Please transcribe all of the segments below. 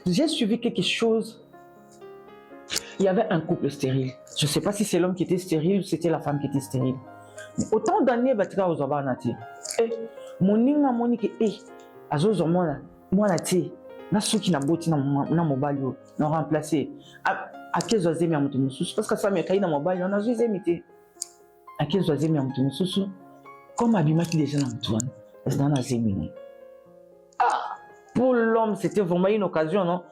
J'ai suivi quelque chose. Il y avait un couple stérile. Je ne sais pas si c'est l'homme qui était stérile ou c'était la femme qui était stérile. Mais autant d'années, batika aux obanati. Eh, mon ninga monique, azozo moi na ti, na souki na boti na mobile na remplacer. À quel oiseau mi amutu mususu parce que ça me caille na mobile on a joué imité. À quel oiseau mi amutu mususu comme abima qui déjà na mutuane. Parce dans la zemi. Ah, pour l'homme c'était vraiment une occasion non.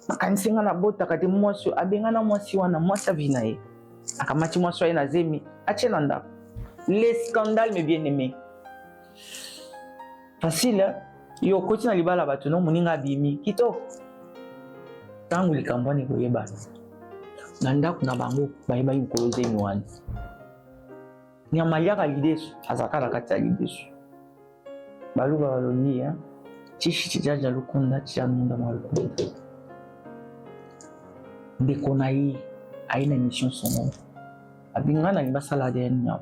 Makansinga na bota kati mwasi abenga na mwasi wana mwasi avina ye. Akamati mwasi na zemi achelanda. Les scandales mes bien-aimés. Facile hein? Yo koti na libala bato no muninga bimi kito. Tangu likambani koyeba. Nanda kuna bango bayeba yukoloze miwani. Nyamaliaka lidesu azakala kati ya lidesu. Baluba baloni hein. Chishi chijaja lukunda chijanunda malukunda. Ndekonayi aina mission sono. Abingana libasala de nyam.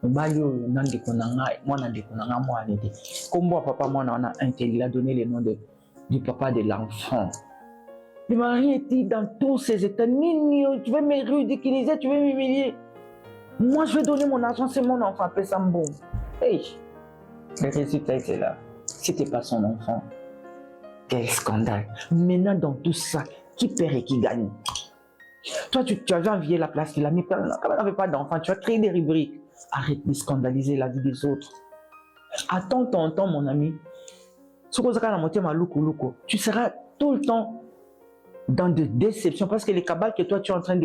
Mobali oyo nandeko nanga mwana ndeko nanga mwana de. Kombo papa mwana wana il a donné le nom du papa de l'enfant. Le mari était dans tous ses états. Nini, tu veux me ridiculiser, tu veux m'humilier. Moi je vais donner mon argent, c'est mon enfant, appelle ça bon. Hey, le résultat était là. C'était pas son enfant. Quel scandale. Maintenant dans tout ça, qui perd et qui gagne? Toi tu avais envié la place qu'il a mis, quand elle n'avait pas d'enfant, tu as créé des rubriques. Arrête de scandaliser la vie des autres. Attends ton temps, mon ami. Tu seras tout le temps dans des déceptions parce que les cabales que toi tu es en train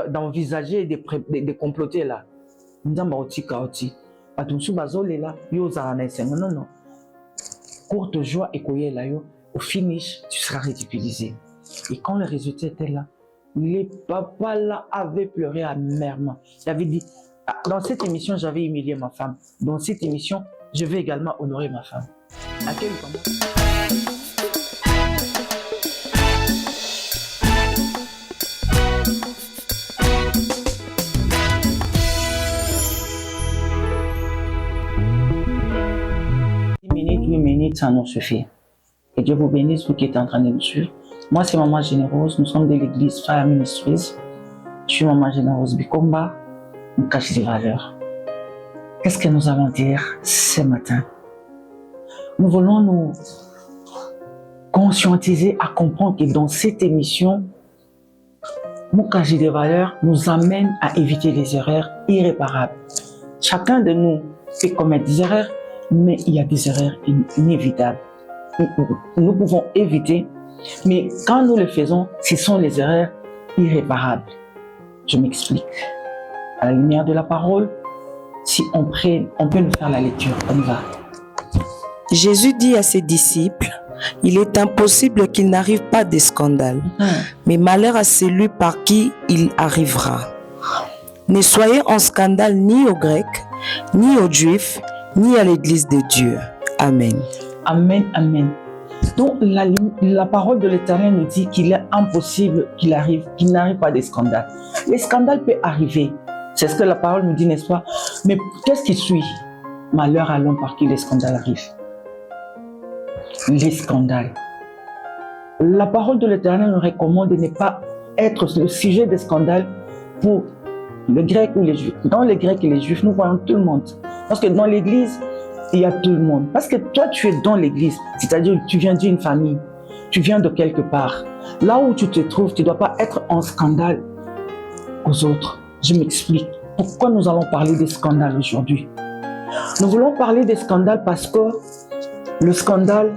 d'envisager, de comploter là. Non, non. Courte joie et au finish, tu seras ridiculisé. Et quand le résultat était là, les papas là avaient pleuré amèrement. Il avait dit, dans cette émission, j'avais humilié ma femme. Dans cette émission, je vais également honorer ma femme. À quel moment? 8 minutes, ça nous suffit. Que Dieu vous bénisse, vous qui êtes en train de me suivre. Moi, c'est Maman Généreuse. Nous sommes de l'église Fire Ministries. Je suis Maman Généreuse Bikomba. Nous cache des valeurs. Qu'est-ce que nous allons dire ce matin? Nous voulons nous conscientiser à comprendre que dans cette émission, Mukaji des valeurs nous amène à éviter les erreurs irréparables. Chacun de nous fait commettre des erreurs, mais il y a des erreurs inévitables. Nous pouvons éviter, mais quand nous le faisons, ce sont les erreurs irréparables. Je m'explique. À la lumière de la parole, si on prie, on peut nous faire la lecture. On y va. Jésus dit à ses disciples, il est impossible qu'il n'arrive pas de scandale, mais malheur à celui par qui il arrivera. Ne soyez en scandale ni aux Grecs, ni aux Juifs, ni à l'Église de Dieu. Amen. Amen, amen. Donc la parole de l'Éternel nous dit qu'il est impossible qu'il n'arrive pas de scandale. Les scandales peuvent arriver. C'est ce que la parole nous dit, n'est-ce pas? Mais qu'est-ce qui suit? Malheur à l'homme par qui les scandales arrivent. Les scandales. La parole de l'Éternel nous recommande de ne pas être le sujet des scandales pour les Grecs ou les Juifs. Dans les Grecs et les Juifs, nous voyons tout le monde. Parce que dans l'Église, il y a tout le monde. Parce que toi, tu es dans l'Église. C'est-à-dire que tu viens d'une famille. Tu viens de quelque part. Là où tu te trouves, tu ne dois pas être en scandale aux autres. Je m'explique. Pourquoi nous allons parler des scandales aujourd'hui? Nous voulons parler des scandales parce que le scandale,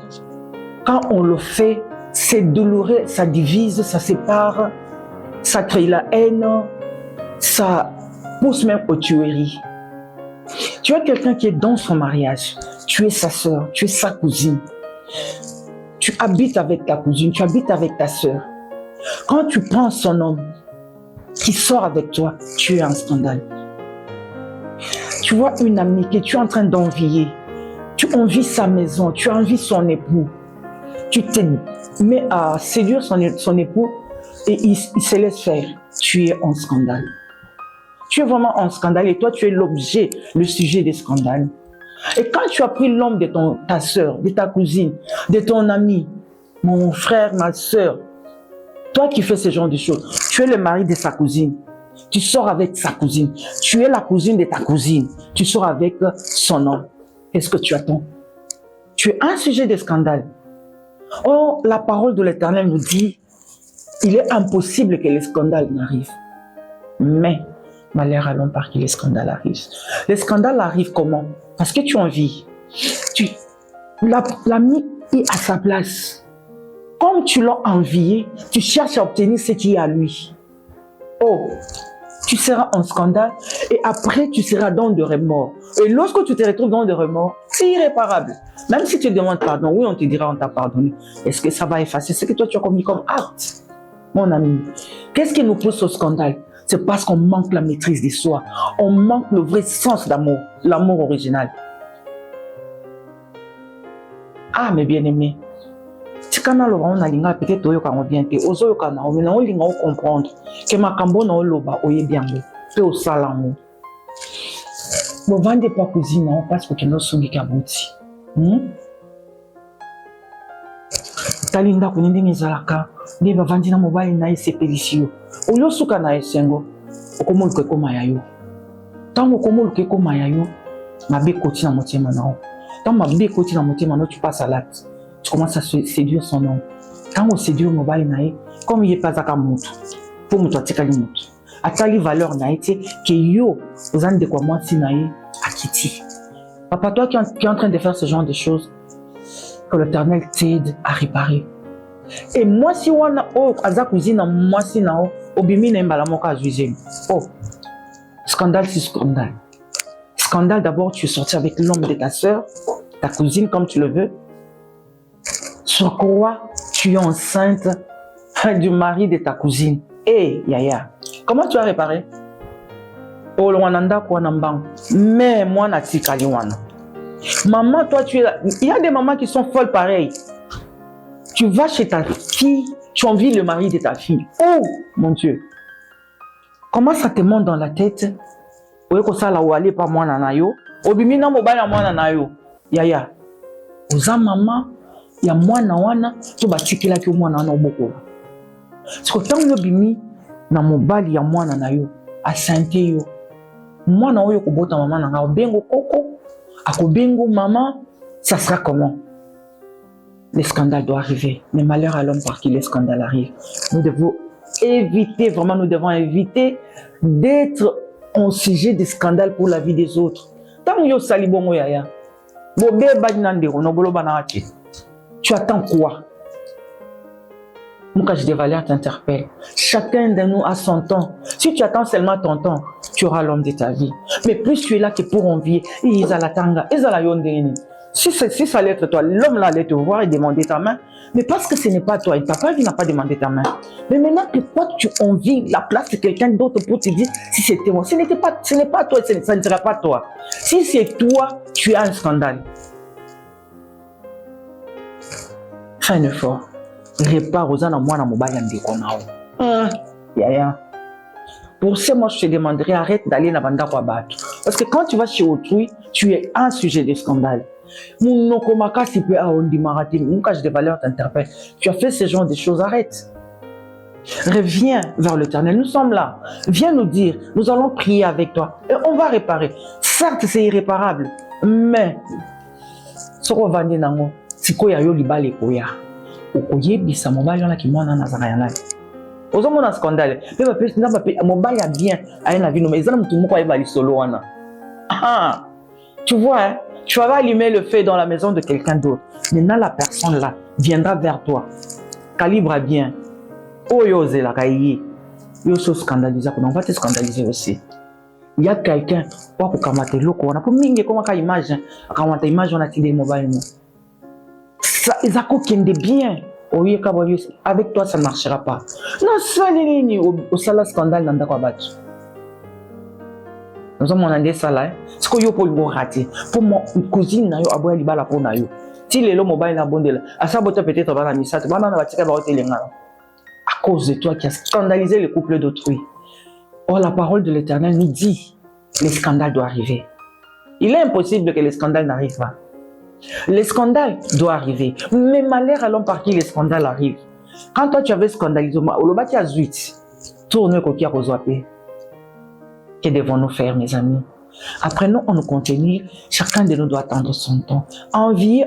quand on le fait, c'est douloureux, ça divise, ça sépare, ça crée la haine, ça pousse même aux tueries. Tu as quelqu'un qui est dans son mariage, tu es sa soeur, tu es sa cousine, tu habites avec ta cousine, tu habites avec ta soeur. Quand tu prends son homme qui sort avec toi, tu es en scandale. Tu vois une amie que tu es en train d'envier, tu envies sa maison, tu envies son époux, tu te mets à séduire son époux et il se laisse faire. Tu es en scandale. Tu es vraiment en scandale et toi tu es l'objet, le sujet des scandales. Et quand tu as pris l'homme de ta soeur, de ta cousine, de ton ami, mon frère, ma soeur, toi qui fais ce genre de choses, tu es le mari de sa cousine, tu sors avec sa cousine, tu es la cousine de ta cousine, tu sors avec son homme. Qu'est-ce que tu attends? Tu es un sujet de scandale. Or, la parole de l'Éternel nous dit, il est impossible que les scandales n'arrivent. Mais, malheur à l'homme par qui les scandales arrivent. Les scandales arrivent comment? Parce que tu envies. Tu l'as mis à sa place. Comme tu l'as envié, tu cherches à obtenir ce qui est à lui. Oh, tu seras en scandale et après tu seras dans de remords. Et lorsque tu te retrouves dans de remords, c'est irréparable. Même si tu demandes pardon, oui, on te dira on t'a pardonné. Est-ce que ça va effacer ce que toi tu as commis comme acte? Mon ami, qu'est-ce qui nous pousse au scandale? C'est parce qu'on manque la maîtrise de soi. On manque le vrai sens d'amour, l'amour original. Ah, mes bien-aimés, si quand on a linga peut-être on vient te ozo kana on na linga on comprendre que makambo na loba oye bien pe au salango bon vende pas cousine parce que tu n'as songi kabuti talinda kunindi ngizalaka ne ba vandi na mobile na isepelisio oyo suka na esengo okomoluke koma yayo tango okomoluke koma yayo mabe koti na motema na o tango mabe koti na motema no tu passes à l'acte. Tu commences à séduire son homme. Quand on séduit au mobile, comme il n'est pas à Moutou, pour Moutou, tu as dit Moutou. À quelle valeur naïté, que yo, vous avez de quoi moi si naï, à Kitty. Papa, toi qui es en train de faire ce genre de choses, que l'Éternel t'aide à réparer. Et moi, si on a, oh, à la cuisine, moi si nao, au bimi n'a pas la moka à juger. Oh, scandale, c'est scandale. Scandale, d'abord, tu es sorti avec l'homme de ta soeur, ta cousine, comme tu le veux. Sur quoi tu es enceinte du mari de ta cousine. Hey, Yaya, comment tu as réparé? Oh, l'wananda kwa nambang. Mais moi, nati kaliwana. Maman, toi, tu es là. Il y a des mamans qui sont folles pareilles. Tu vas chez ta fille, tu envies le mari de ta fille. Oh, mon Dieu. Comment ça te monte dans la tête? Oye ko sala wale pa mwana na yo. Obimi na mobile mwana na yo. Yaya. Oza maman. Ya mwana wana to batikela ki mwana wana oboko. Siko tango bimi na mobali ya mwana na yo asante yo. Mwana oyo kobota mama na nga obengo koko, akobengo maman, ça sera comment? Les scandales doivent arriver. Mais malheur à l'homme par qui les scandales arrivent. Nous devons éviter, vraiment nous devons éviter d'être en sujet de scandales pour la vie des autres. Tango yo salibongo yaya. Bobe badinandero no bolo banaki. Tu attends quoi? Moi, je des valeurs t'interpelle. Chacun de nous a son temps. Si tu attends seulement ton temps, tu auras l'homme de ta vie. Mais plus tu es là que pour envier, si ça allait être toi, l'homme là allait te voir et demander ta main. Mais parce que ce n'est pas toi, et papa il n'a pas demandé ta main. Mais maintenant que toi tu envies la place de quelqu'un d'autre pour te dire si c'était moi, ce n'est pas toi, ça ne sera pas toi. Si c'est toi, tu as un scandale. Fais un effort. Répare aux gens, moi, dans mon bail, pour ça, moi, je te demanderais, arrête d'aller dans Banda Kwabat. Parce que quand tu vas chez autrui, tu es un sujet de scandale. Mon nokomaka, si peu à Ondimarati, mon cache de valeur t'interpelle. Tu as fait ce genre de choses, arrête. Reviens vers l'Éternel. Nous sommes là. Viens nous dire, nous allons prier avec toi. Et on va réparer. Certes, c'est irréparable. Mais, ce qu'on va dire, c'est quoi yo libale koya. Okoye bisa mobile yana ki mwana na zakayana. Ozo mona scandale. Beba pesi na ba mobile ya bien ayena vino mais ezana mutu moko ayeba lisolo wana. Ah. Tu vois, hein, tu vas allumer le feu dans la maison de quelqu'un d'autre. Maintenant la personne là viendra vers toi. Calibre bien. Oyo zela kayi. Yo so scandaliser, on va te scandaliser aussi. Il y a quelqu'un pour kamate loko wana pour mingi comme ka image, kamata image on a tiré mobile. Ça, ils accouchent bien. Avec toi, ça ne marchera pas. Non, ça, au salaire scandale, dans le battu. Nous avons demandé ça là. Ce que vous pouvez rater. Pour mon cousine, vous avez dit que vous avez dit. Si les mobile na bondel, à ça peut-être dans la mission, tu vas dans la voiture à cause de toi qui a scandalisé le couple d'autrui. Or, la parole de l'Éternel nous dit les scandales doivent arriver. Il est impossible que les scandales n'arrivent pas. Les scandales doivent arriver. Mais malheur allons par qui les scandales arrivent. Quand toi tu avais scandalisé, Olobaki a zuit. Tourne coquille à Rosoapé. Que devons-nous faire, mes amis? Apprenons à nous contenir. Chacun de nous doit attendre son temps. Envier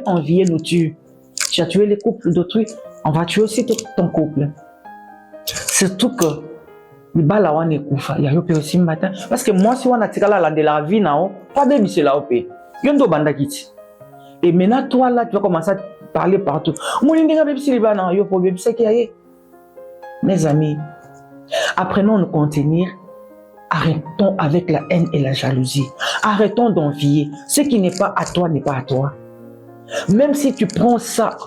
nous tue. Tu as tué les couples d'autrui, on va tuer aussi ton couple. Surtout que les balawan ne koufa, il y a eu aussi matin. Parce que moi, si on a tiré la de la vie, pas de c'est là au pays. Yondo banda kiti. Et maintenant, toi là, tu vas commencer à parler partout. Mes amis, apprenons à nous contenir. Arrêtons avec la haine et la jalousie. Arrêtons d'envier. Ce qui n'est pas à toi n'est pas à toi. Même si tu prends ça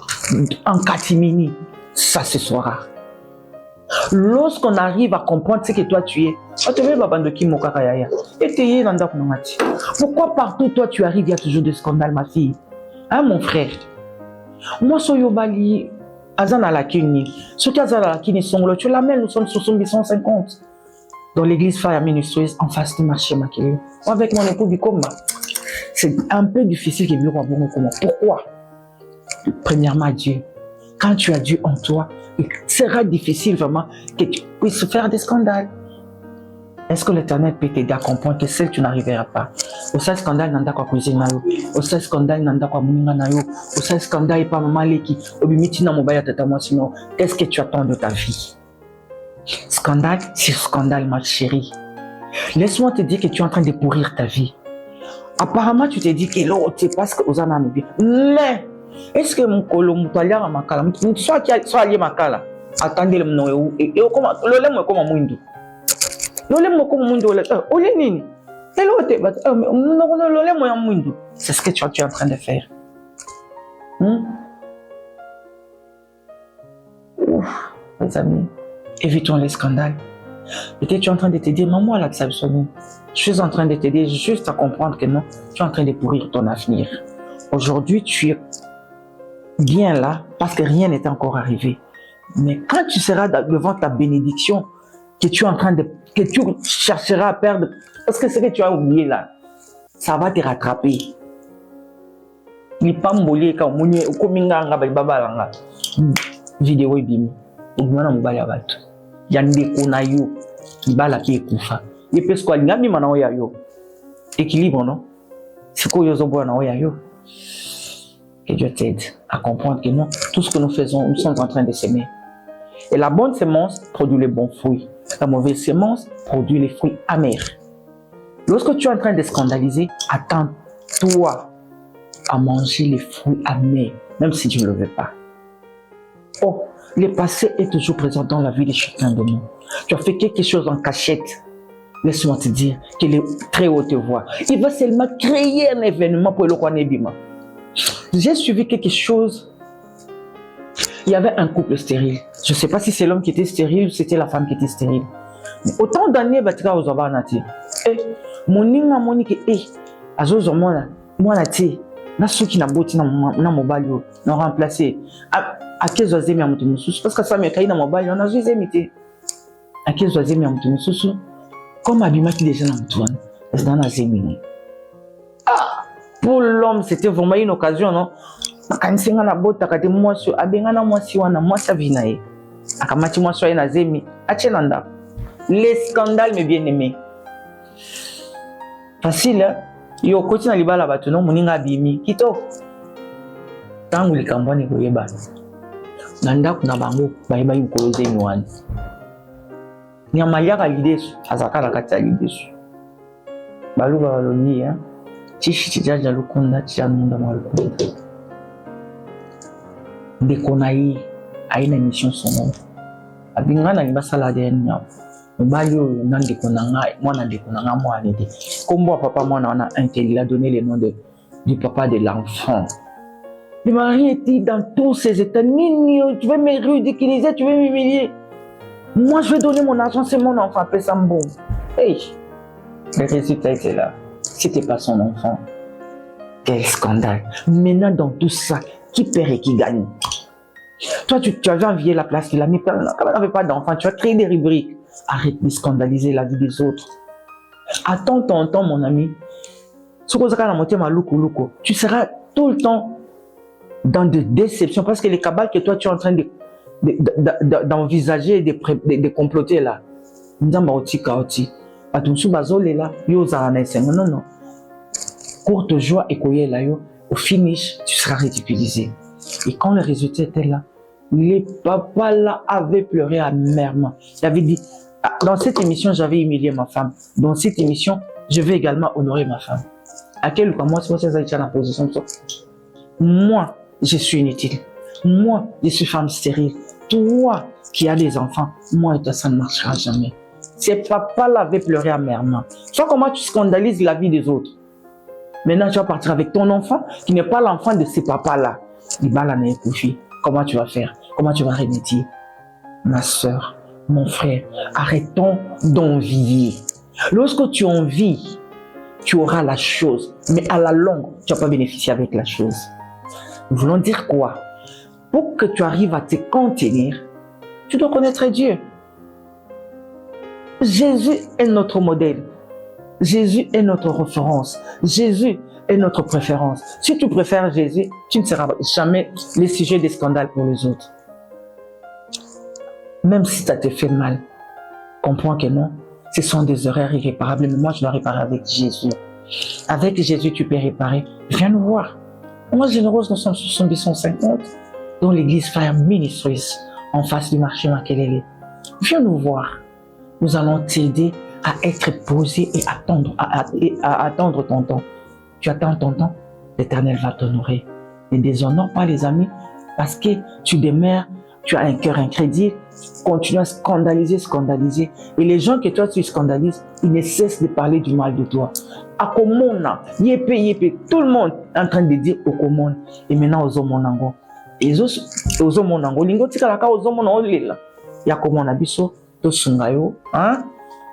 en catimini, ça se saura. Lorsqu'on arrive à comprendre ce que toi tu es, pourquoi partout toi tu arrives, il y a toujours des scandales, ma fille? Hein, mon frère? Moi, Soyobali, Azana la Kini, ceux qui Azana la Kini sont là, tu l'amènes, nous sommes sur 150. Dans l'église Fire Ministries, en face du marché Makele. Avec mon époux Bikoma. C'est un peu difficile que Bikoma Bongo. Pourquoi? Premièrement, Dieu. Quand tu as Dieu en toi, il sera difficile vraiment que tu puisses faire des scandales. Est-ce que l'Éternel peut t'aider à comprendre que seul tu n'arriveras pas? Au seul scandale, nanda kwa cuisine nayo. Au seul scandale, nanda kwa muninga nayo. Au seul scandale, et pas maman leki. Obimiti na mobaya tata moi sinon. Qu'est-ce que tu attends de ta vie? Scandale sur scandale, ma chérie. Laisse-moi te dire que tu es en train de pourrir ta vie. Apparemment, tu te dis que l'autre, c'est parce que aux âmes bien. Mais, est-ce que mon colo, mon toilet à ma cala, soit allié ma cala, attendez le nom et comment, le lème comme un mundo. Le lème comme un mundo, au lénine. Et l'autre, le lème comme un mundo. C'est ce que tu es en train de faire. Ouf, mes amis. Évitons les scandales. Peut-être tu es en train de te dire, maman, là, je suis en train de t'aider juste à comprendre que non, tu es en train de pourrir ton avenir. Aujourd'hui, tu es bien là parce que rien n'est encore arrivé. Mais quand tu seras devant ta bénédiction, que tu chercheras à perdre, parce que ce que tu as oublié là, ça va te rattraper. Il n'est pas mbolé quand on est au vidéo bimi. Ogumana mobali ya bato ya ndeko na yo libala ki ekufa ye pesko alinga bima na oya yo équilibre non c'est quoi yo zobo na oya yo. Que Dieu t'aide à comprendre que non, tout ce que nous faisons, nous sommes en train de s'aimer. Et la bonne semence produit les bons fruits, la mauvaise semence produit les fruits amers. Lorsque tu es en train de scandaliser, attends-toi à manger les fruits amers, même si tu ne le veux pas. Oh, le passé est toujours présent dans la vie de chacun de nous. Tu as fait quelque chose en cachette. Laisse-moi te dire que le très haut te voit. Il va seulement créer un événement pour le Kwanebima. J'ai suivi quelque chose. Il y avait un couple stérile. Je ne sais pas si c'est l'homme qui était stérile ou c'était la femme qui était stérile. Mais autant d'années, Batika Ozabanati. Eh, mon ninga monique, Azozomona, moi la ti, na souki na boti na mobile, na remplacé. À quel oiseau à mon sous parce que ça me caille dans mon bail, on a joué imité. À quel oiseau à mon sous comme Abima qui déjà dans mon c'est dans la zémine. Ah, pour l'homme, c'était vraiment une occasion, non? Quand c'est la botte, quand tu moi sur Abengana, moi si on a moi ça vinae. À Kamati moi sur une zémi, à Chenanda. Les scandales, mes bien-aimés. Facile, hein? Yo, côté na libala batuno, moninga bimi, kito. Tangu likambani koyeba. Nanda kuna bango bayiba yukoloze miwani nyamaliaka lidesu azakala kati ya lidesu baluba baloni ya chishi chijaja lukunda chijanunda malukunda ndeko na ye aina mission somo abingana libasala de nyam mobali oyo na ndeko na ngai mwana ndeko na ngai mwana de kombo papa mwana wana il a donné le nom du papa de l'enfant. Le mari était dans tous ses états. Tu veux me ridiculiser, tu veux m'humilier. Moi, je vais donner mon argent, c'est mon enfant, appelle ça bon. Hey, le résultat était là. C'était pas son enfant. Quel scandale. Maintenant, dans tout ça, qui perd et qui gagne? Toi, tu avais envié la place de la mais quand elle n'avait pas d'enfant, tu as créé des rubriques. Arrête de scandaliser la vie des autres. Attends ton temps, mon ami. Tu seras tout le temps dans des déceptions parce que les cabales que toi tu es en train d'envisager, de comploter là, non. Courte joie et là, au finish, tu seras ridiculisé. Et quand le résultat était là, les papas là avaient pleuré amèrement. J'avais dit, dans cette émission, j'avais humilié ma femme. Dans cette émission, je vais également honorer ma femme. À quel point moi, c'est la position de ça. Moi, je suis inutile. Moi, je suis femme stérile. Toi qui as des enfants, moi et toi, ça ne marchera jamais. Ces papas-là avaient pleuré amèrement. Soit comment tu scandalises la vie des autres. Maintenant, tu vas partir avec ton enfant qui n'est pas l'enfant de ces papas-là. Comment tu vas faire? Comment tu vas remédier? Ma soeur, mon frère, arrêtons d'envier. Lorsque tu envies, tu auras la chose. Mais à la longue, tu ne vas pas bénéficier avec la chose. Nous voulons dire quoi? Pour que tu arrives à te contenir, tu dois connaître Dieu. Jésus est notre modèle. Jésus est notre référence. Jésus est notre préférence. Si tu préfères Jésus, tu ne seras jamais le sujet des scandales pour les autres. Même si ça te fait mal, comprends que non, ce sont des erreurs irréparables. Mais moi, je dois réparer avec Jésus. Avec Jésus, tu peux réparer. Viens nous voir. Moi, généreuse, nous sommes sur 850 dans l'église Fire Ministries, en face du marché Makelele. Viens nous voir. Nous allons t'aider à être posé et à attendre ton temps. Tu attends ton temps, l'Éternel va t'honorer. Ne déshonore pas les amis, parce que tu demeures, tu as un cœur incrédule, continue à scandaliser. Et les gens que toi tu scandalises, ils ne cessent de parler du mal de toi. À Komona, yépé, tout le monde est en train de dire au Komona. Et maintenant, aux Omonango. Et aux Omonango, lingo tikalaka aux Omonango, ya Komona biso, to sungayo, hein?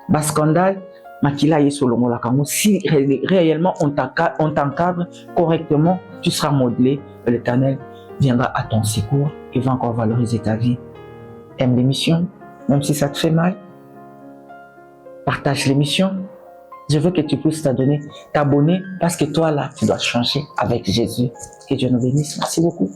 Bas scandale, makila yesolongo la kango. Si réellement on t'encadre correctement, tu seras modelé. L'Éternel viendra à ton secours et va encore valoriser ta vie. Aime l'émission, même si ça te fait mal. Partage l'émission. Je veux que tu puisses t'abonner parce que toi là, tu dois changer avec Jésus. Que Dieu nous bénisse. Merci beaucoup.